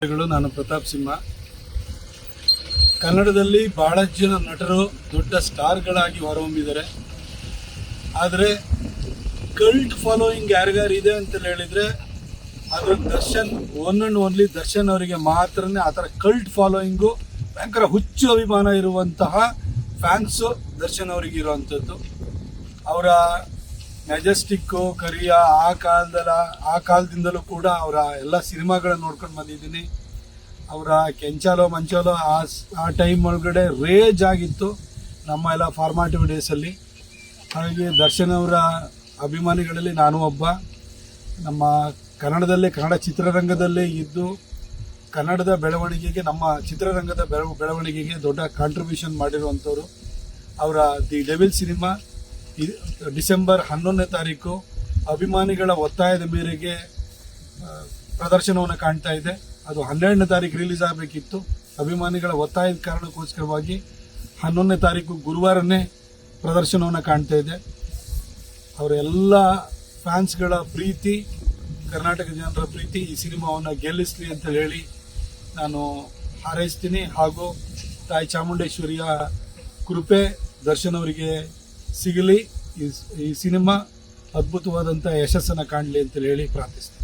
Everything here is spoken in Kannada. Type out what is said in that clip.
ನಾನು ಪ್ರತಾಪ್ ಸಿಂಹ. ಕನ್ನಡದಲ್ಲಿ ಬಹಳಷ್ಟು ಜನ ನಟರು ದೊಡ್ಡ ಸ್ಟಾರ್ಗಳಾಗಿ ಹೊರಹೊಮ್ಮಿದ್ದಾರೆ. ಆದರೆ ಕಲ್ಟ್ ಫಾಲೋಯಿಂಗ್ ಯಾರಿಗಾರಿದೆ ಅಂತ ಹೇಳಿದರೆ ಅದು Darshan, one and only Darshan ಅವರಿಗೆ ಮಾತ್ರನೇ ಆ ಥರ ಕಲ್ಟ್ ಫಾಲೋಯಿಂಗು, ಭಯಂಕರ ಹುಚ್ಚು ಅಭಿಮಾನ ಇರುವಂತಹ ಫ್ಯಾನ್ಸು ದರ್ಶನ್ ಅವರಿಗೆ ಇರುವಂಥದ್ದು. ಅವರ ಮೆಜೆಸ್ಟಿಕ್ಕು, ಕರಿಯ ಆ ಕಾಲದಿಂದಲೂ ಕೂಡ ಅವರ ಎಲ್ಲ ಸಿನಿಮಾಗಳನ್ನ ನೋಡ್ಕೊಂಡು ಬಂದಿದ್ದೀನಿ. ಅವರ ಕೆಂಚಾಲೋ ಮಂಚಾಲೋ ಆ ಟೈಮ್ ಒಳಗಡೆ ರೇಜ್ ಆಗಿತ್ತು ನಮ್ಮ ಎಲ್ಲ ಫಾರ್ಮಾಟಿವ್ ಡೇಸಲ್ಲಿ. ಹಾಗಾಗಿ ದರ್ಶನ್ ಅವರ ಅಭಿಮಾನಿಗಳಲ್ಲಿ ನಾನು ಒಬ್ಬ. ನಮ್ಮ ಕನ್ನಡ ಚಿತ್ರರಂಗದಲ್ಲೇ ಇದ್ದು ಕನ್ನಡದ ಬೆಳವಣಿಗೆಗೆ, ನಮ್ಮ ಚಿತ್ರರಂಗದ ಬೆಳವಣಿಗೆಗೆ ದೊಡ್ಡ ಕಾಂಟ್ರಿಬ್ಯೂಷನ್ ಮಾಡಿರುವಂಥವ್ರು. ಅವರ ದಿ ಡೆವಿಲ್ ಸಿನಿಮಾ ಡಿಸೆಂಬರ್ 11ನೇ ತಾರೀಕು ಅಭಿಮಾನಿಗಳ ಒತ್ತಾಯದ ಮೇರೆಗೆ ಪ್ರದರ್ಶನವನ್ನು ಕಾಣ್ತಾ ಇದೆ. ಅದು 12ನೇ ತಾರೀಕು ರಿಲೀಸ್ ಆಗಬೇಕಿತ್ತು. ಅಭಿಮಾನಿಗಳ ಒತ್ತಾಯದ ಕಾರಣಕ್ಕೋಸ್ಕರವಾಗಿ 11ನೇ ತಾರೀಕು ಗುರುವಾರನೇ ಪ್ರದರ್ಶನವನ್ನು ಕಾಣ್ತಾ ಇದೆ. ಅವರೆಲ್ಲ ಫ್ಯಾನ್ಸ್ಗಳ ಪ್ರೀತಿ, ಕರ್ನಾಟಕ ಜನರ ಪ್ರೀತಿ ಈ ಸಿನಿಮಾವನ್ನು ಗೆಲ್ಲಿಸಲಿ ಅಂತ ಹೇಳಿ ನಾನು ಹಾರೈಸ್ತೀನಿ. ಹಾಗೂ ತಾಯಿ ಚಾಮುಂಡೇಶ್ವರಿಯ ಕೃಪೆ ದರ್ಶನ್ ಅವರಿಗೆ ಸಿಗಲಿ. ಈ ಸಿನಿಮಾ ಅದ್ಭುತವಾದಂಥ ಯಶಸ್ಸನ್ನು ಕಾಣಲಿ ಅಂತ ಹೇಳಿ ಪ್ರಾರ್ಥಿಸ್ತೀನಿ.